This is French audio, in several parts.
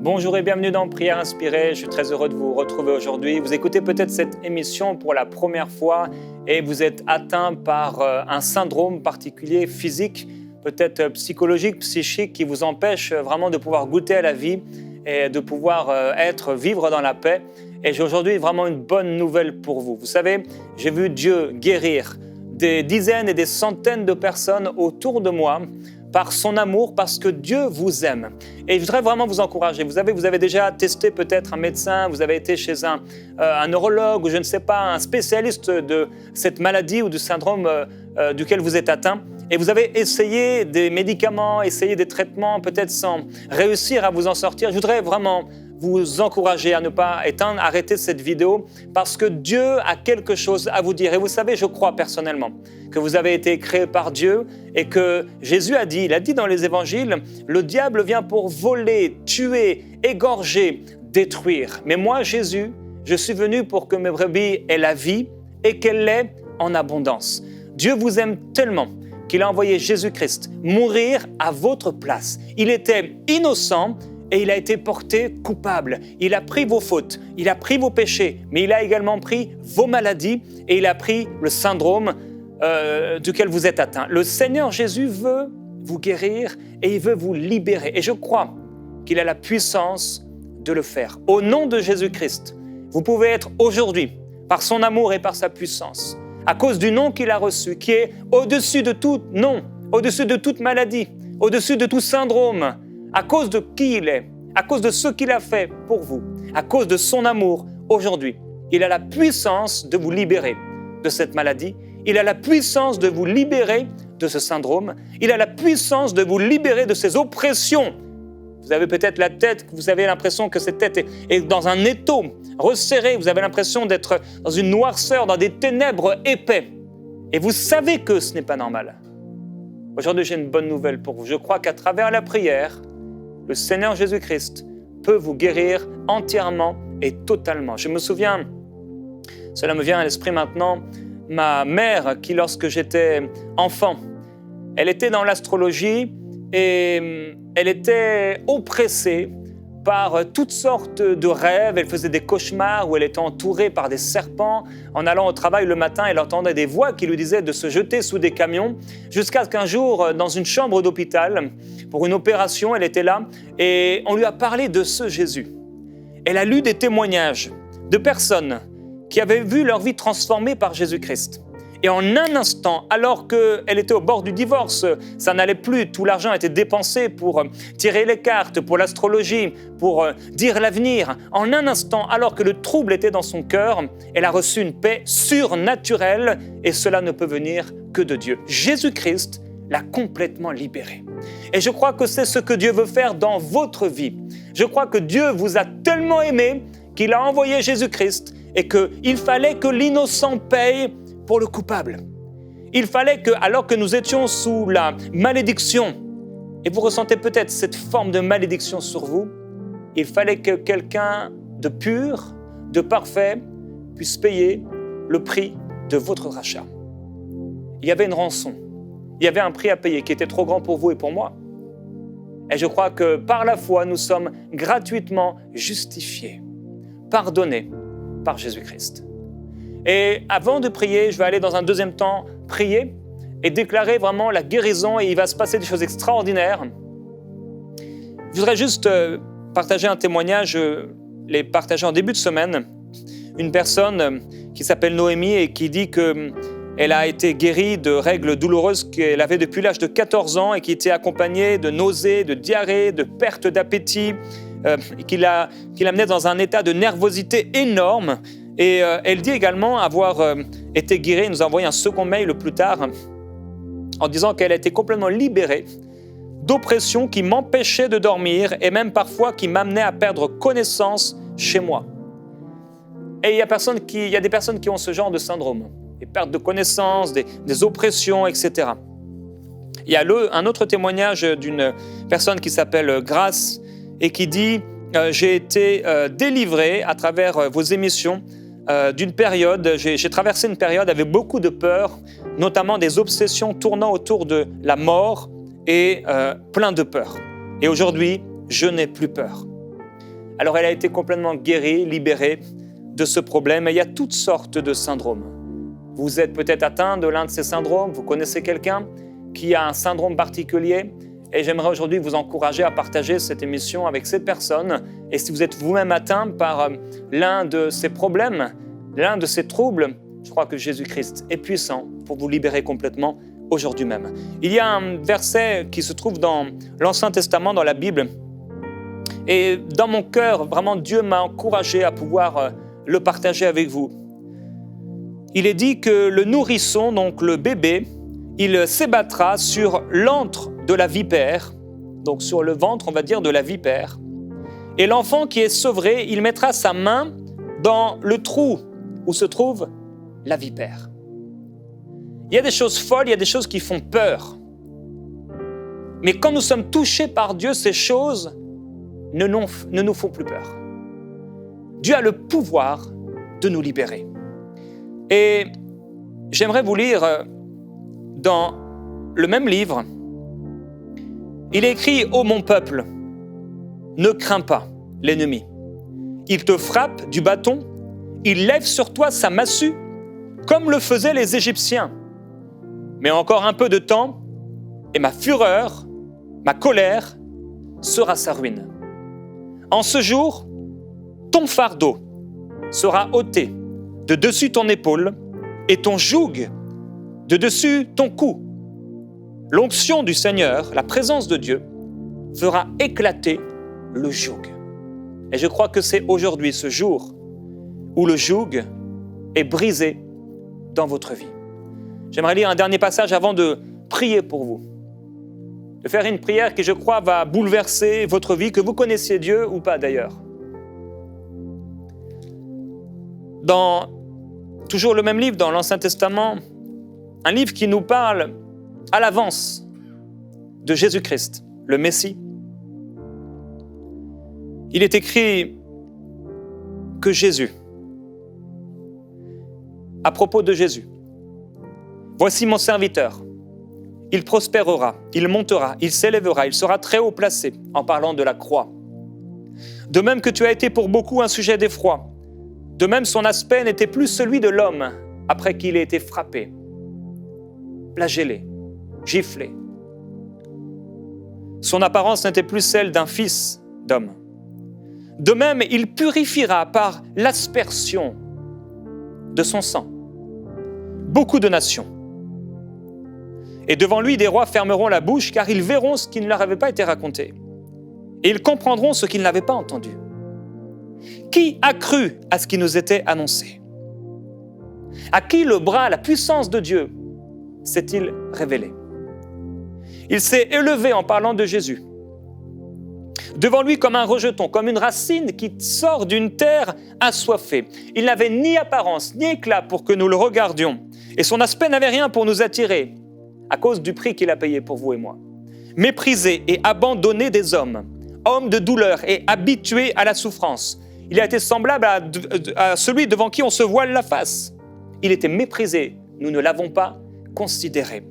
Bonjour et bienvenue dans Prière Inspirée. Je suis très heureux de vous retrouver aujourd'hui. Vous écoutez peut-être cette émission pour la première fois et vous êtes atteint par un syndrome particulier physique, peut-être psychologique, psychique, qui vous empêche vraiment de pouvoir goûter à la vie et de pouvoir vivre dans la paix. Et j'ai aujourd'hui vraiment une bonne nouvelle pour vous. Vous savez, j'ai vu Dieu guérir des dizaines et des centaines de personnes autour de moi par son amour, parce que Dieu vous aime. Et je voudrais vraiment vous encourager. Vous avez déjà testé peut-être un médecin, vous avez été chez un neurologue ou je ne sais pas, un spécialiste de cette maladie ou du syndrome duquel vous êtes atteint. Et vous avez essayé des médicaments, essayé des traitements, peut-être sans réussir à vous en sortir. Je voudrais vraiment vous encourager à ne pas arrêter cette vidéo parce que Dieu a quelque chose à vous dire. Et vous savez, je crois personnellement que vous avez été créé par Dieu et que Jésus il a dit dans les évangiles, le diable vient pour voler, tuer, égorger, détruire. Mais moi, Jésus, je suis venu pour que mes brebis aient la vie et qu'elle l'ait en abondance. Dieu vous aime tellement qu'il a envoyé Jésus-Christ mourir à votre place. Il était innocent et il a été porté coupable. Il a pris vos fautes, il a pris vos péchés, mais il a également pris vos maladies et il a pris le syndrome duquel vous êtes atteint. Le Seigneur Jésus veut vous guérir et il veut vous libérer. Et je crois qu'il a la puissance de le faire. Au nom de Jésus-Christ, vous pouvez être aujourd'hui, par son amour et par sa puissance, à cause du nom qu'il a reçu, qui est au-dessus de tout nom, au-dessus de toute maladie, au-dessus de tout syndrome, à cause de qui il est, à cause de ce qu'il a fait pour vous, à cause de son amour aujourd'hui. Il a la puissance de vous libérer de cette maladie. Il a la puissance de vous libérer de ce syndrome. Il a la puissance de vous libérer de ces oppressions. Vous avez peut-être la tête, vous avez l'impression que cette tête est dans un étau resserré. Vous avez l'impression d'être dans une noirceur, dans des ténèbres épais. Et vous savez que ce n'est pas normal. Aujourd'hui, j'ai une bonne nouvelle pour vous. Je crois qu'à travers la prière, le Seigneur Jésus-Christ peut vous guérir entièrement et totalement. Je me souviens, cela me vient à l'esprit maintenant, ma mère qui, lorsque j'étais enfant, elle était dans l'astrologie et elle était oppressée par toutes sortes de rêves. Elle faisait des cauchemars où elle était entourée par des serpents. En allant au travail le matin, elle entendait des voix qui lui disaient de se jeter sous des camions. Jusqu'à ce qu'un jour, dans une chambre d'hôpital, pour une opération, elle était là et on lui a parlé de ce Jésus. Elle a lu des témoignages de personnes qui avaient vu leur vie transformée par Jésus-Christ. Et en un instant, alors qu'elle était au bord du divorce, ça n'allait plus, tout l'argent était dépensé pour tirer les cartes, pour l'astrologie, pour dire l'avenir. En un instant, alors que le trouble était dans son cœur, elle a reçu une paix surnaturelle et cela ne peut venir que de Dieu. Jésus-Christ l'a complètement libérée. Et je crois que c'est ce que Dieu veut faire dans votre vie. Je crois que Dieu vous a tellement aimé qu'il a envoyé Jésus-Christ et qu'il fallait que l'innocent paye pour le coupable. Il fallait que, alors que nous étions sous la malédiction, et vous ressentez peut-être cette forme de malédiction sur vous, il fallait que quelqu'un de pur, de parfait, puisse payer le prix de votre rachat. Il y avait une rançon, il y avait un prix à payer qui était trop grand pour vous et pour moi. Et je crois que par la foi, nous sommes gratuitement justifiés, pardonnés par Jésus-Christ. Et avant de prier, je vais aller dans un deuxième temps prier et déclarer vraiment la guérison et il va se passer des choses extraordinaires. Je voudrais juste partager un témoignage, les partager en début de semaine. Une personne qui s'appelle Noémie et qui dit qu'elle a été guérie de règles douloureuses qu'elle avait depuis l'âge de 14 ans et qui était accompagnée de nausées, de diarrhées, de perte d'appétit, qui l'amenait dans un état de nervosité énorme. Et elle dit également avoir été guérie. Elle nous a envoyé un second mail plus tard en disant qu'elle a été complètement libérée d'oppressions qui m'empêchaient de dormir et même parfois qui m'amenaient à perdre connaissance chez moi. Et il y a des personnes qui ont ce genre de syndrome, des pertes de connaissance, des oppressions, etc. Il y a un autre témoignage d'une personne qui s'appelle Grace et qui dit « J'ai été délivré à travers vos émissions d'une période, j'ai traversé une période avec beaucoup de peur, notamment des obsessions tournant autour de la mort et plein de peur. Et aujourd'hui, je n'ai plus peur. » alors elle a été complètement guérie, libérée de ce problème. Et il y a toutes sortes de syndromes. Vous êtes peut-être atteint de l'un de ces syndromes, vous connaissez quelqu'un qui a un syndrome particulier, et j'aimerais aujourd'hui vous encourager à partager cette émission avec cette personne. Et si vous êtes vous-même atteint par l'un de ces problèmes, l'un de ces troubles, je crois que Jésus-Christ est puissant pour vous libérer complètement aujourd'hui même. Il y a un verset qui se trouve dans l'Ancien Testament, dans la Bible, et dans mon cœur, vraiment, Dieu m'a encouragé à pouvoir le partager avec vous. Il est dit que le nourrisson, donc le bébé, il s'ébattra sur l'antre de la vipère, donc sur le ventre, on va dire, de la vipère. Et l'enfant qui est sevré, il mettra sa main dans le trou où se trouve la vipère. Il y a des choses folles, il y a des choses qui font peur. Mais quand nous sommes touchés par Dieu, ces choses ne nous font plus peur. Dieu a le pouvoir de nous libérer. Et j'aimerais vous lire dans le même livre, il est écrit « Ô mon peuple, ne crains pas l'ennemi. Il te frappe du bâton, il lève sur toi sa massue, comme le faisaient les Égyptiens. Mais encore un peu de temps, et ma fureur, ma colère, sera sa ruine. En ce jour, ton fardeau sera ôté de dessus ton épaule et ton joug de dessus ton cou. L'onction du Seigneur, la présence de Dieu, fera éclater le joug. » Et je crois que c'est aujourd'hui, ce jour, où le joug est brisé dans votre vie. J'aimerais lire un dernier passage avant de prier pour vous. De faire une prière qui, je crois, va bouleverser votre vie, que vous connaissiez Dieu ou pas d'ailleurs. Dans toujours le même livre, dans l'Ancien Testament, un livre qui nous parle à l'avance de Jésus-Christ, le Messie. Il est écrit que Jésus, à propos de Jésus, « Voici mon serviteur, il prospérera, il montera, il s'élèvera, il sera très haut placé, en parlant de la croix. De même que tu as été pour beaucoup un sujet d'effroi, de même son aspect n'était plus celui de l'homme après qu'il ait été frappé, flagellé, giflé. Son apparence n'était plus celle d'un fils d'homme. De même, il purifiera par l'aspersion de son sang beaucoup de nations. Et devant lui, des rois fermeront la bouche, car ils verront ce qui ne leur avait pas été raconté. Et ils comprendront ce qu'ils n'avaient pas entendu. Qui a cru à ce qui nous était annoncé? À qui le bras, la puissance de Dieu s'est-il révélé? Il s'est élevé en parlant de Jésus. Devant lui comme un rejeton, comme une racine qui sort d'une terre assoiffée. Il n'avait ni apparence, ni éclat pour que nous le regardions. Et son aspect n'avait rien pour nous attirer, à cause du prix qu'il a payé pour vous et moi. Méprisé et abandonné des hommes, homme de douleur et habitué à la souffrance. Il a été semblable à celui devant qui on se voile la face. Il était méprisé, nous ne l'avons pas considéré.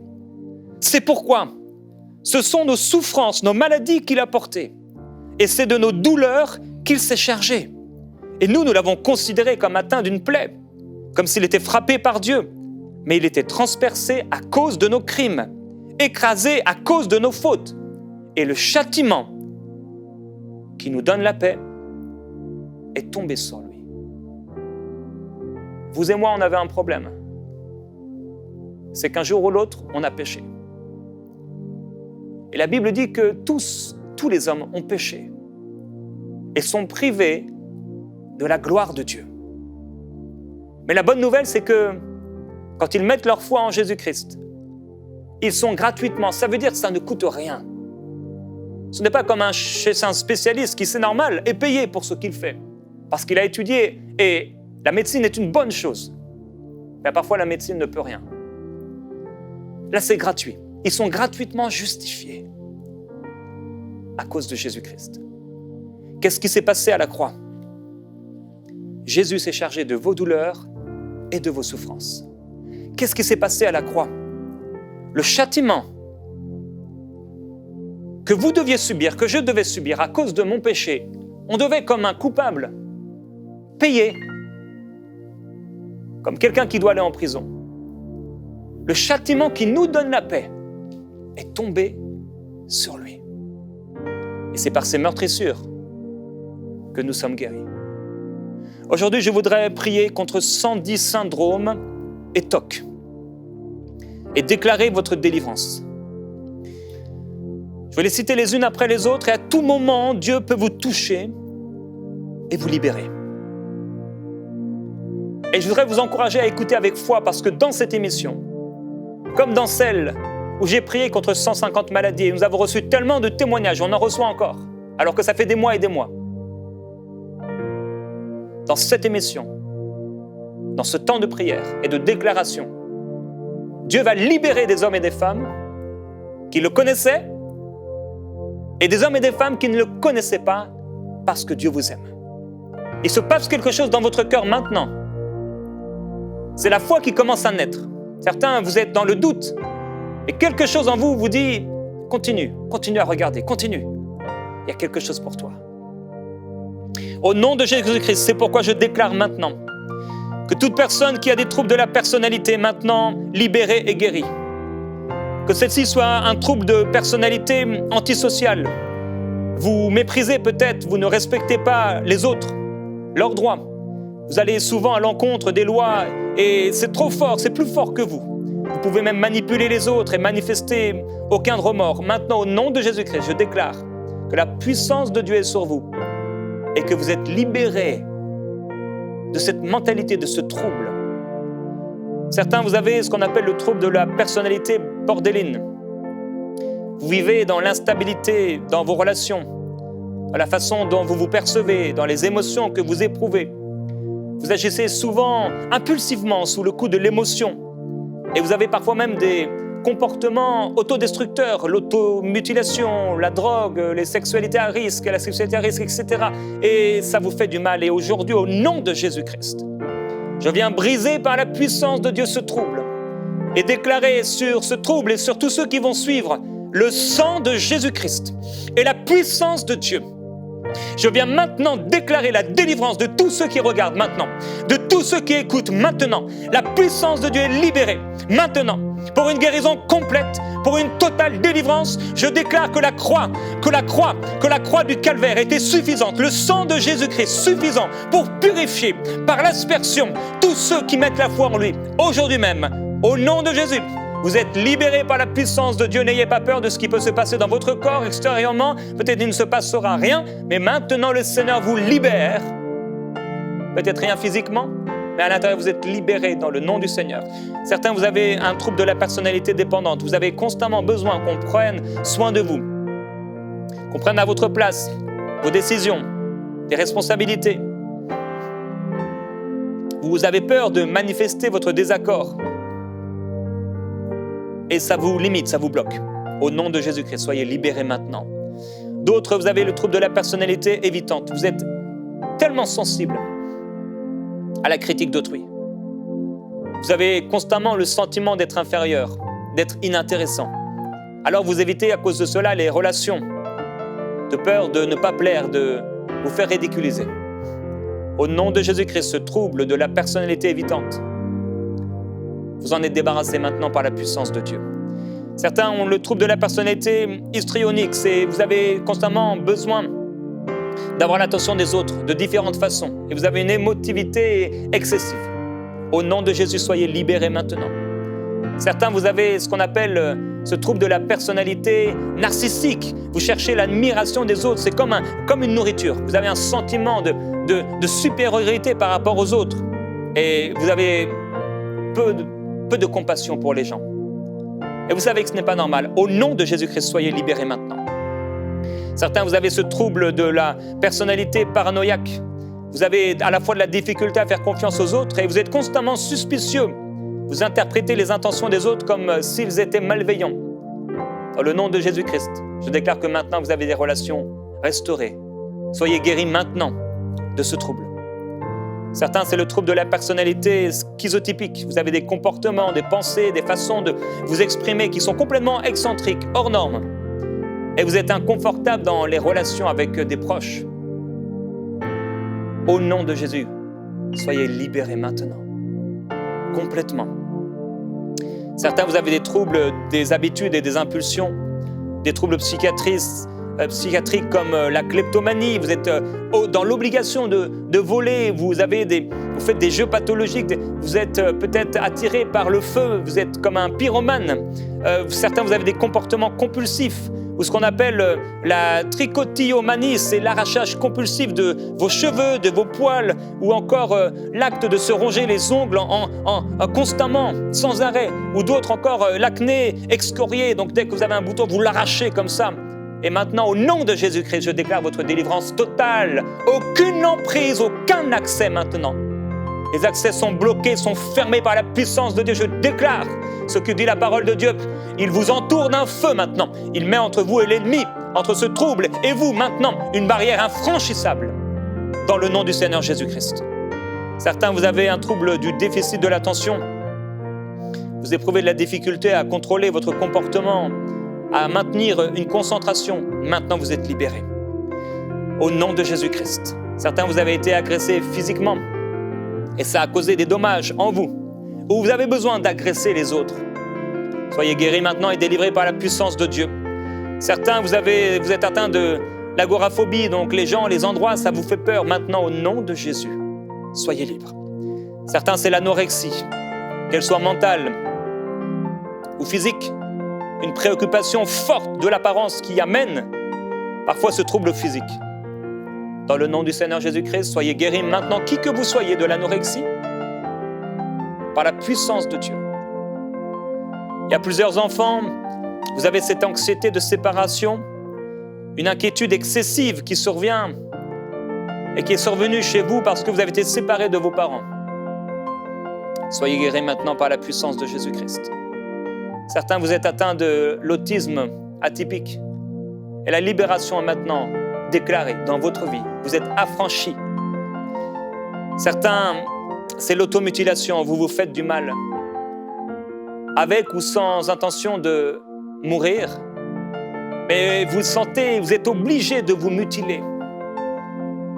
C'est pourquoi ce sont nos souffrances, nos maladies qu'il a portées. Et c'est de nos douleurs qu'il s'est chargé. Et nous l'avons considéré comme atteint d'une plaie, comme s'il était frappé par Dieu. Mais il était transpercé à cause de nos crimes, écrasé à cause de nos fautes. Et le châtiment qui nous donne la paix est tombé sur lui. Vous et moi, on avait un problème. C'est qu'un jour ou l'autre, on a péché. Et la Bible dit que tous les hommes ont péché et sont privés de la gloire de Dieu. Mais la bonne nouvelle, c'est que quand ils mettent leur foi en Jésus-Christ, ils sont gratuitement. Ça veut dire que ça ne coûte rien. Ce n'est pas comme chez un spécialiste qui, c'est normal, est payé pour ce qu'il fait. Parce qu'il a étudié, et la médecine est une bonne chose. Mais parfois, la médecine ne peut rien. Là, c'est gratuit. Ils sont gratuitement justifiés à cause de Jésus-Christ. Qu'est-ce qui s'est passé à la croix? Jésus s'est chargé de vos douleurs et de vos souffrances. Qu'est-ce qui s'est passé à la croix? Le châtiment que vous deviez subir, que je devais subir à cause de mon péché, On devait, comme un coupable, payer, comme quelqu'un qui doit aller en prison. Le châtiment qui nous donne la paix est tombé sur lui. Et c'est par ces meurtrissures que nous sommes guéris. Aujourd'hui, je voudrais prier contre 110 syndromes et TOC et déclarer votre délivrance. Je vais les citer les unes après les autres et à tout moment, Dieu peut vous toucher et vous libérer. Et je voudrais vous encourager à écouter avec foi parce que dans cette émission, comme dans celle où j'ai prié contre 150 maladies et nous avons reçu tellement de témoignages, on en reçoit encore, alors que ça fait des mois et des mois. Dans cette émission, dans ce temps de prière et de déclaration, Dieu va libérer des hommes et des femmes qui le connaissaient et des hommes et des femmes qui ne le connaissaient pas parce que Dieu vous aime. Il se passe quelque chose dans votre cœur maintenant. C'est la foi qui commence à naître. Certains, vous êtes dans le doute et quelque chose en vous vous dit « Continue à regarder, continue. Il y a quelque chose pour toi. » Au nom de Jésus-Christ, c'est pourquoi je déclare maintenant que toute personne qui a des troubles de la personnalité est maintenant libérée et guérie. Que celle-ci soit un trouble de personnalité antisociale. Vous méprisez peut-être, vous ne respectez pas les autres, leurs droits. Vous allez souvent à l'encontre des lois et c'est trop fort, c'est plus fort que vous. Vous pouvez même manipuler les autres et manifester aucun remords. Maintenant, au nom de Jésus-Christ, je déclare que la puissance de Dieu est sur vous et que vous êtes libérés de cette mentalité, de ce trouble. Certains, vous avez ce qu'on appelle le trouble de la personnalité bordéline. Vous vivez dans l'instabilité dans vos relations, dans la façon dont vous vous percevez, dans les émotions que vous éprouvez. Vous agissez souvent impulsivement sous le coup de l'émotion et vous avez parfois même des comportements autodestructeurs, l'automutilation, la drogue, les sexualités à risque, la sexualité à risque, etc. Et ça vous fait du mal. Et aujourd'hui, au nom de Jésus-Christ, je viens briser par la puissance de Dieu ce trouble et déclarer sur ce trouble et sur tous ceux qui vont suivre le sang de Jésus-Christ et la puissance de Dieu. Je viens maintenant déclarer la délivrance de tous ceux qui regardent maintenant, de tous ceux qui écoutent maintenant. La puissance de Dieu est libérée maintenant pour une guérison complète, pour une totale délivrance. Je déclare que la croix du calvaire était suffisante. Le sang de Jésus-Christ suffisant pour purifier par l'aspersion tous ceux qui mettent la foi en lui. Aujourd'hui même, au nom de Jésus, vous êtes libérés par la puissance de Dieu. N'ayez pas peur de ce qui peut se passer dans votre corps extérieurement. Peut-être il ne se passera rien, mais maintenant le Seigneur vous libère. Peut-être rien physiquement, mais à l'intérieur vous êtes libérés dans le nom du Seigneur. Certains, vous avez un trouble de la personnalité dépendante. Vous avez constamment besoin qu'on prenne soin de vous, qu'on prenne à votre place vos décisions, des responsabilités. Vous avez peur de manifester votre désaccord. Et ça vous limite, ça vous bloque. Au nom de Jésus-Christ, soyez libérés maintenant. D'autres, vous avez le trouble de la personnalité évitante. Vous êtes tellement sensible à la critique d'autrui. Vous avez constamment le sentiment d'être inférieur, d'être inintéressant. Alors vous évitez à cause de cela les relations, de peur de ne pas plaire, de vous faire ridiculiser. Au nom de Jésus-Christ, ce trouble de la personnalité évitante, vous en êtes débarrassé maintenant par la puissance de Dieu. Certains ont le trouble de la personnalité histrionique. Vous avez constamment besoin d'avoir l'attention des autres de différentes façons. Et vous avez une émotivité excessive. Au nom de Jésus, soyez libérés maintenant. Certains, vous avez ce qu'on appelle ce trouble de la personnalité narcissique. Vous cherchez l'admiration des autres. C'est comme une nourriture. Vous avez un sentiment de supériorité par rapport aux autres. Et vous avez peu de compassion pour les gens. Et vous savez que ce n'est pas normal. Au nom de Jésus-Christ, soyez libérés maintenant. Certains, vous avez ce trouble de la personnalité paranoïaque. Vous avez à la fois de la difficulté à faire confiance aux autres et vous êtes constamment suspicieux. Vous interprétez les intentions des autres comme s'ils étaient malveillants. Dans le nom de Jésus-Christ, je déclare que maintenant vous avez des relations restaurées. Soyez guéris maintenant de ce trouble. Certains, c'est le trouble de la personnalité schizotypique. Vous avez des comportements, des pensées, des façons de vous exprimer qui sont complètement excentriques, hors normes. Et vous êtes inconfortable dans les relations avec des proches. Au nom de Jésus, soyez libérés maintenant, complètement. Certains, vous avez des troubles, des habitudes et des impulsions, des troubles psychiatriques comme la kleptomanie. Vous êtes dans l'obligation de voler, vous faites des jeux pathologiques, vous êtes peut-être attiré par le feu, vous êtes comme un pyromane. Certains, vous avez des comportements compulsifs, ou ce qu'on appelle la trichotillomanie, c'est l'arrachage compulsif de vos cheveux, de vos poils, ou encore l'acte de se ronger les ongles constamment, sans arrêt, ou d'autres encore l'acné excorié, donc dès que vous avez un bouton, vous l'arrachez comme ça. Et maintenant, au nom de Jésus-Christ, je déclare votre délivrance totale. Aucune emprise, aucun accès maintenant. Les accès sont bloqués, sont fermés par la puissance de Dieu. Je déclare ce que dit la parole de Dieu. Il vous entoure d'un feu maintenant. Il met entre vous et l'ennemi, entre ce trouble et vous maintenant, une barrière infranchissable. Dans le nom du Seigneur Jésus-Christ. Certains, vous avez un trouble du déficit de l'attention. Vous éprouvez de la difficulté à contrôler votre comportement, à maintenir une concentration. Maintenant, vous êtes libérés. Au nom de Jésus-Christ. Certains, vous avez été agressés physiquement et ça a causé des dommages en vous, ou vous avez besoin d'agresser les autres. Soyez guéris maintenant et délivrés par la puissance de Dieu. Certains, vous êtes atteints de l'agoraphobie, donc les gens, les endroits, ça vous fait peur. Maintenant, au nom de Jésus, soyez libres. Certains, c'est l'anorexie, qu'elle soit mentale ou physique, une préoccupation forte de l'apparence qui amène parfois ce trouble physique. Dans le nom du Seigneur Jésus-Christ, soyez guéris maintenant, qui que vous soyez, de l'anorexie, par la puissance de Dieu. Il y a plusieurs enfants, vous avez cette anxiété de séparation, une inquiétude excessive qui survient et qui est survenue chez vous parce que vous avez été séparés de vos parents. Soyez guéris maintenant par la puissance de Jésus-Christ. Certains, vous êtes atteints de l'autisme atypique et la libération est maintenant déclarée dans votre vie. Vous êtes affranchis. Certains, c'est l'automutilation, vous vous faites du mal, avec ou sans intention de mourir, mais vous sentez, vous êtes obligé de vous mutiler.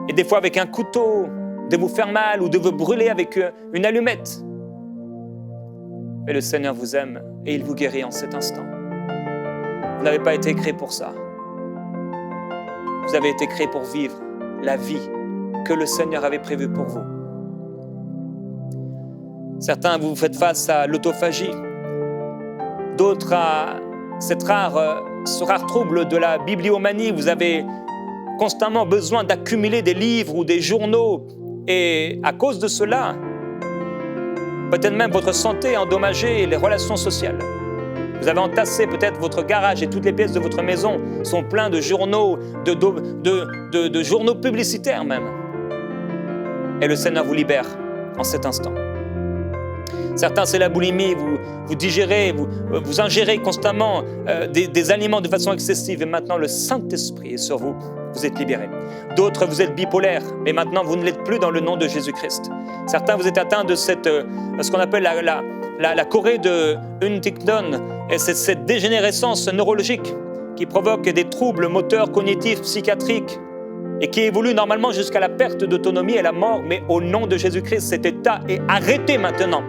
Et des fois avec un couteau, de vous faire mal ou de vous brûler avec une allumette. Mais le Seigneur vous aime et il vous guérit en cet instant. Vous n'avez pas été créé pour ça. Vous avez été créé pour vivre la vie que le Seigneur avait prévue pour vous. Certains, vous faites face à l'autophagie. D'autres à ce rare trouble de la bibliomanie. Vous avez constamment besoin d'accumuler des livres ou des journaux. Et à cause de cela, peut-être même votre santé est endommagée et les relations sociales. Vous avez entassé peut-être votre garage et toutes les pièces de votre maison sont pleines de journaux, de journaux publicitaires même. Et le Seigneur vous libère en cet instant. Certains, c'est la boulimie, vous digérez, vous ingérez constamment des aliments de façon excessive et maintenant le Saint-Esprit est sur vous, vous êtes libérés. D'autres, vous êtes bipolaires, mais maintenant vous ne l'êtes plus dans le nom de Jésus-Christ. Certains, vous êtes atteints de ce qu'on appelle la chorée de Huntington, et c'est cette dégénérescence neurologique qui provoque des troubles moteurs, cognitifs, psychiatriques, et qui évolue normalement jusqu'à la perte d'autonomie et la mort, mais au nom de Jésus-Christ, cet état est arrêté maintenant.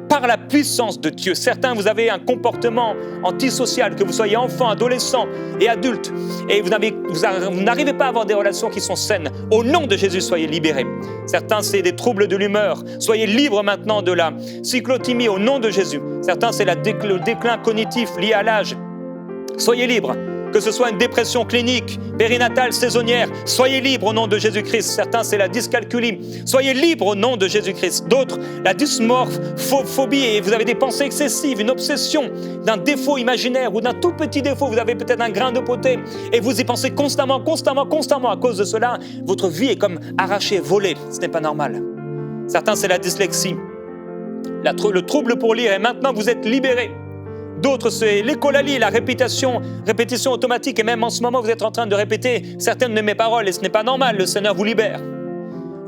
Par la puissance de Dieu. Certains, vous avez un comportement antisocial, que vous soyez enfant, adolescent et adulte, et vous n'arrivez pas à avoir des relations qui sont saines. Au nom de Jésus, soyez libérés. Certains, c'est des troubles de l'humeur. Soyez libres maintenant de la cyclothymie au nom de Jésus. Certains, c'est le déclin cognitif lié à l'âge. Soyez libres. Que ce soit une dépression clinique, périnatale, saisonnière, soyez libres au nom de Jésus-Christ. Certains, c'est la dyscalculie. Soyez libres au nom de Jésus-Christ. D'autres, la dysmorphobie, et vous avez des pensées excessives, une obsession d'un défaut imaginaire ou d'un tout petit défaut. Vous avez peut-être un grain de beauté et vous y pensez constamment. À cause de cela, votre vie est comme arrachée, volée. Ce n'est pas normal. Certains, c'est la dyslexie. Le trouble pour lire et maintenant vous êtes libérés. D'autres, c'est l'écholalie, la répétition automatique. Et même en ce moment, vous êtes en train de répéter certaines de mes paroles et ce n'est pas normal, le Seigneur vous libère.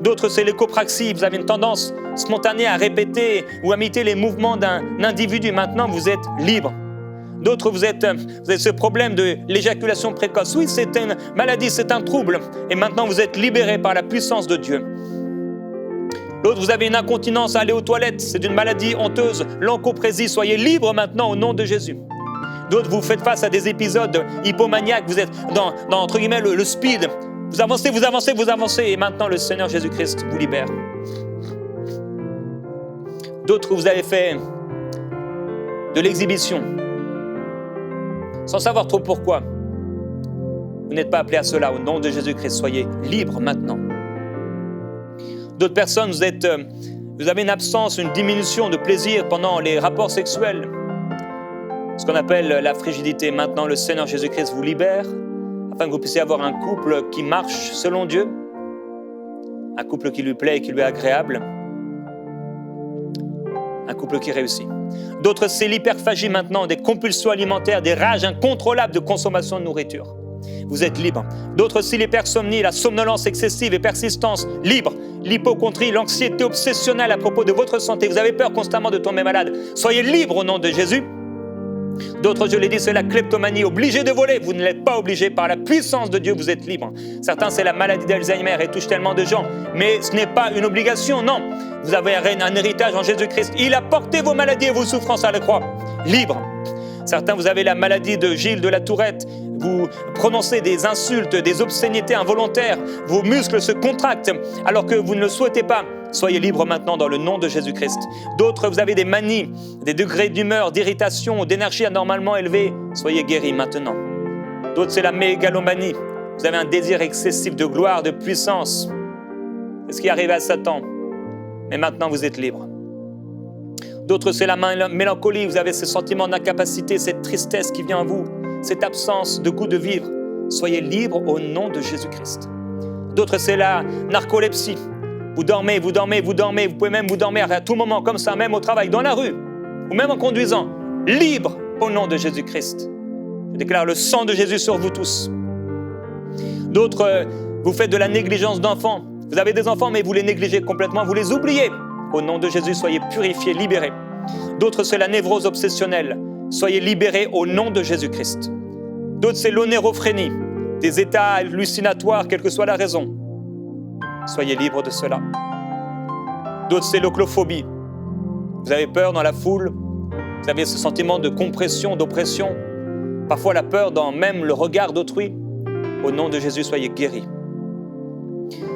D'autres, c'est l'écopraxie. Vous avez une tendance spontanée à répéter ou à imiter les mouvements d'un individu. Maintenant, vous êtes libre. D'autres, vous avez ce problème de l'éjaculation précoce. Oui, c'est une maladie, c'est un trouble. Et maintenant, vous êtes libérés par la puissance de Dieu. L'autre, vous avez une incontinence à aller aux toilettes, c'est une maladie honteuse, l'onchoprésie, soyez libre maintenant au nom de Jésus. D'autres, vous faites face à des épisodes hypomaniaques, vous êtes dans entre guillemets, le speed. Vous avancez, et maintenant le Seigneur Jésus-Christ vous libère. D'autres, vous avez fait de l'exhibition, sans savoir trop pourquoi. Vous n'êtes pas appelé à cela, au nom de Jésus-Christ, soyez libres maintenant. D'autres personnes, vous avez une absence, une diminution de plaisir pendant les rapports sexuels, ce qu'on appelle la frigidité. Maintenant, le Seigneur Jésus-Christ vous libère, afin que vous puissiez avoir un couple qui marche selon Dieu, un couple qui lui plaît et qui lui est agréable, un couple qui réussit. D'autres, c'est l'hyperphagie maintenant, des compulsions alimentaires, des rages incontrôlables de consommation de nourriture. Vous êtes libre. D'autres, c'est l'hypersomnie, la somnolence excessive et persistance, libre. L'hypocondrie, l'anxiété obsessionnelle à propos de votre santé. Vous avez peur constamment de tomber malade. Soyez libre au nom de Jésus. D'autres, je l'ai dit, c'est la kleptomanie, obligé de voler. Vous ne l'êtes pas obligé, par la puissance de Dieu, vous êtes libre. Certains, c'est la maladie d'Alzheimer et touche tellement de gens. Mais ce n'est pas une obligation, non. Vous avez un héritage en Jésus-Christ. Il a porté vos maladies et vos souffrances à la croix. Libre. Certains, vous avez la maladie de Gilles de la Tourette. Vous prononcez des insultes, des obscénités involontaires. Vos muscles se contractent alors que vous ne le souhaitez pas. Soyez libres maintenant dans le nom de Jésus-Christ. D'autres, vous avez des manies, des degrés d'humeur, d'irritation, d'énergie anormalement élevés. Soyez guéris maintenant. D'autres, c'est la mégalomanie. Vous avez un désir excessif de gloire, de puissance. C'est ce qui est arrivé à Satan. Mais maintenant, vous êtes libres. D'autres, c'est la mélancolie. Vous avez ce sentiment d'incapacité, cette tristesse qui vient en vous, cette absence de goût de vivre. Soyez libres au nom de Jésus-Christ. D'autres, c'est la narcolepsie. Vous dormez. Vous pouvez même vous dormir à tout moment, comme ça, même au travail, dans la rue, ou même en conduisant. Libre au nom de Jésus-Christ. Je déclare le sang de Jésus sur vous tous. D'autres, vous faites de la négligence d'enfants. Vous avez des enfants, mais vous les négligez complètement, vous les oubliez. Au nom de Jésus, soyez purifiés, libérés. D'autres, c'est la névrose obsessionnelle. Soyez libérés au nom de Jésus-Christ. D'autres, c'est l'onérophrénie, des états hallucinatoires, quelle que soit la raison. Soyez libres de cela. D'autres, c'est l'oclophobie. Vous avez peur dans la foule, vous avez ce sentiment de compression, d'oppression, parfois la peur dans même le regard d'autrui. Au nom de Jésus, soyez guéris.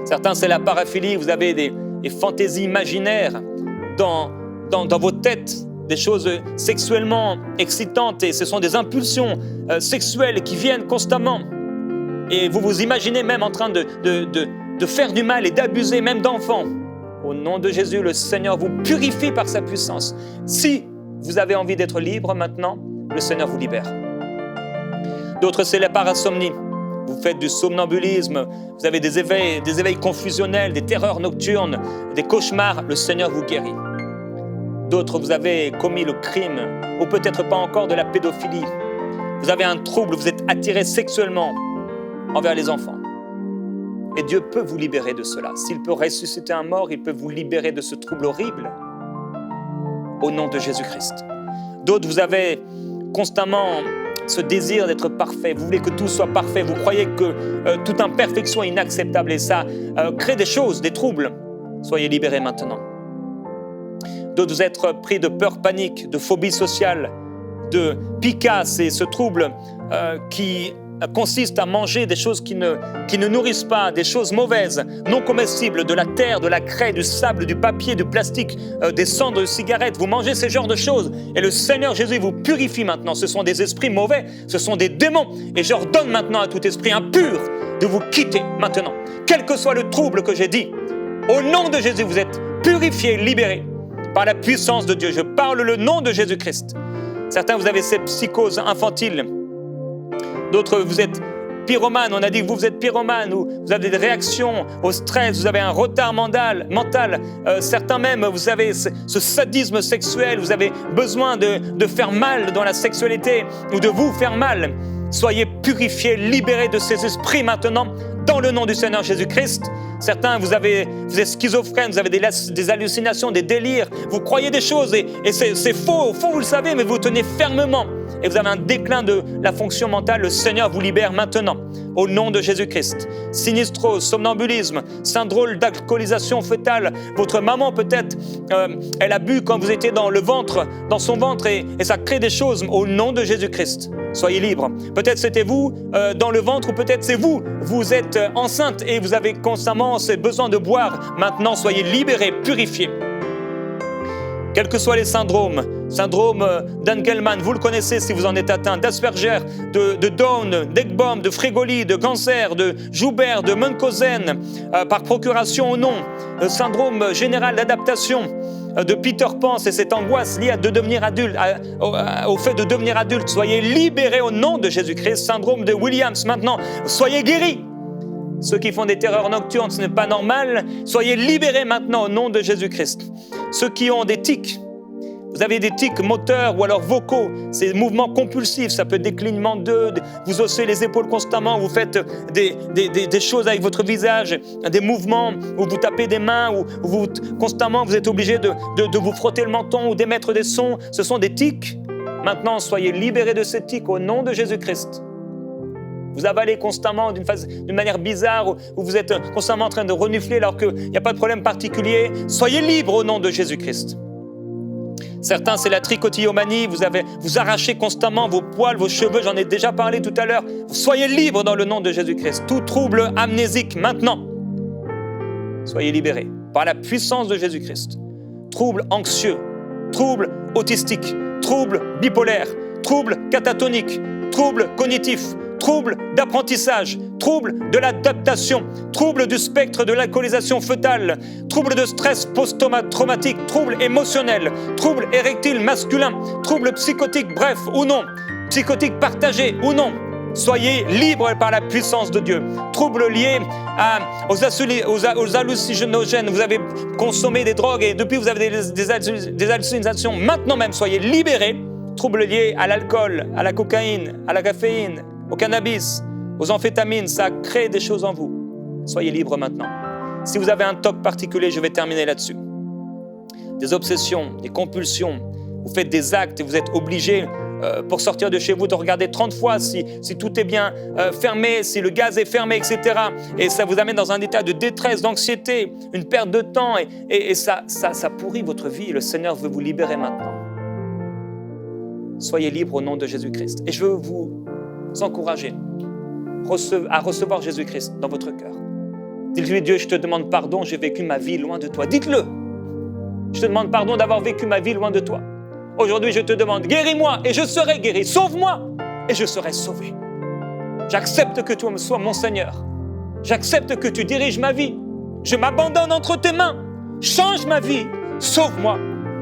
Certains, c'est la paraphilie, vous avez des fantaisies imaginaires dans vos têtes, des choses sexuellement excitantes, et ce sont des impulsions sexuelles qui viennent constamment. Et vous vous imaginez même en train de faire du mal et d'abuser même d'enfants. Au nom de Jésus, le Seigneur vous purifie par sa puissance. Si vous avez envie d'être libre maintenant, le Seigneur vous libère. D'autres, c'est la parasomnie. Vous faites du somnambulisme, vous avez des éveils confusionnels, des terreurs nocturnes, des cauchemars, le Seigneur vous guérit. D'autres, vous avez commis le crime, ou peut-être pas encore de la pédophilie. Vous avez un trouble, vous êtes attiré sexuellement envers les enfants. Et Dieu peut vous libérer de cela. S'il peut ressusciter un mort, il peut vous libérer de ce trouble horrible. Au nom de Jésus-Christ. D'autres, vous avez constamment ce désir d'être parfait. Vous voulez que tout soit parfait. Vous croyez que toute imperfection est inacceptable et ça crée des choses, des troubles. Soyez libérés maintenant. D'autres, vous êtes pris de peur panique, de phobie sociale, de PICA, c'est ce trouble qui consiste à manger des choses qui ne nourrissent pas, des choses mauvaises, non comestibles, de la terre, de la craie, du sable, du papier, du plastique, des cendres de cigarettes. Vous mangez ces genres de choses et le Seigneur Jésus vous purifie maintenant. Ce sont des esprits mauvais, ce sont des démons. Et j'ordonne maintenant à tout esprit impur de vous quitter maintenant. Quel que soit le trouble que j'ai dit, au nom de Jésus, vous êtes purifiés, libérés par la puissance de Dieu. Je parle le nom de Jésus-Christ. Certains, vous avez ces psychoses infantiles. D'autres, vous êtes pyromanes. On a dit que vous êtes pyromanes, ou vous avez des réactions au stress, vous avez un retard mental. Certains même, vous avez ce sadisme sexuel, vous avez besoin de faire mal dans la sexualité ou de vous faire mal. Soyez purifiés, libérés de ces esprits maintenant, dans le nom du Seigneur Jésus-Christ. Certains, vous êtes schizophrènes, vous avez des hallucinations, des délires. Vous croyez des choses et c'est faux, vous le savez, mais vous tenez fermement et vous avez un déclin de la fonction mentale, le Seigneur vous libère maintenant, au nom de Jésus-Christ. Sinistrose, somnambulisme, syndrome d'alcoolisation fœtale. Votre maman peut-être, elle a bu quand vous étiez dans son ventre et ça crée des choses au nom de Jésus-Christ. Soyez libres. Peut-être c'était vous dans le ventre ou peut-être c'est vous êtes enceinte et vous avez constamment ce besoin de boire. Maintenant, soyez libérés, purifiés. Quels que soient les syndromes d'Engelmann, vous le connaissez si vous en êtes atteint, d'Asperger, de Down, d'Ekbom, de Frégoli, de cancer, de Joubert, de Munchausen, par procuration ou non, le syndrome général d'adaptation, de Peter Pan, c'est cette angoisse liée au fait de devenir adulte. Soyez libérés au nom de Jésus-Christ. Syndrome de Williams, maintenant, soyez guéris. Ceux qui font des terreurs nocturnes, ce n'est pas normal. Soyez libérés maintenant au nom de Jésus-Christ. Ceux qui ont des tics, vous avez des tics moteurs ou alors vocaux, ces mouvements compulsifs, ça peut être des clignements d'yeux, vous haussez les épaules constamment, vous faites des choses avec votre visage, des mouvements où vous tapez des mains, où constamment vous êtes obligé de vous frotter le menton ou d'émettre des sons, ce sont des tics. Maintenant, soyez libérés de ces tics au nom de Jésus-Christ. Vous avalez constamment d'une manière bizarre, où vous êtes constamment en train de renifler alors qu'il n'y a pas de problème particulier. Soyez libres au nom de Jésus-Christ. Certains, c'est la trichotillomanie, vous arrachez constamment vos poils, vos cheveux, j'en ai déjà parlé tout à l'heure. Soyez libres dans le nom de Jésus-Christ. Tout trouble amnésique, maintenant. Soyez libérés par la puissance de Jésus-Christ. Troubles anxieux, troubles autistiques, troubles bipolaires, troubles catatoniques, troubles cognitifs, troubles d'apprentissage, troubles de l'adaptation, troubles du spectre de l'alcoolisation fœtale, troubles de stress post-traumatique, troubles émotionnels, troubles érectiles masculins, troubles psychotiques, bref ou non, psychotiques partagés ou non. Soyez libres par la puissance de Dieu. Troubles liés aux hallucinogènes, vous avez consommé des drogues et depuis vous avez des hallucinations, maintenant même soyez libérés. Troubles liés à l'alcool, à la cocaïne, à la caféine, au cannabis, aux amphétamines, ça crée des choses en vous. Soyez libres maintenant. Si vous avez un TOC particulier, je vais terminer là-dessus. Des obsessions, des compulsions, vous faites des actes et vous êtes obligés, pour sortir de chez vous, de regarder 30 fois si tout est bien fermé, si le gaz est fermé, etc. Et ça vous amène dans un état de détresse, d'anxiété, une perte de temps et ça pourrit votre vie. Le Seigneur veut vous libérer maintenant. Soyez libres au nom de Jésus-Christ. Et je veux vous encourager à recevoir Jésus-Christ dans votre cœur. Dites-lui, Dieu, je te demande pardon, j'ai vécu ma vie loin de toi. Dites-le. Je te demande pardon d'avoir vécu ma vie loin de toi. Aujourd'hui, je te demande, guéris-moi et je serai guéri. Sauve-moi et je serai sauvé. J'accepte que tu sois mon Seigneur. J'accepte que tu diriges ma vie. Je m'abandonne entre tes mains. Change ma vie. Sauve-moi,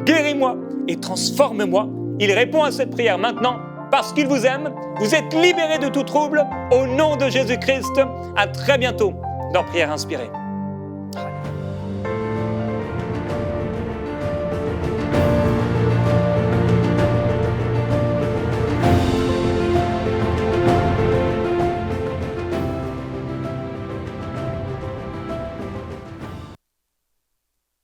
guéris-moi et transforme-moi. Il répond à cette prière maintenant parce qu'il vous aime. Vous êtes libérés de tout trouble au nom de Jésus-Christ. À très bientôt dans Prière Inspirée.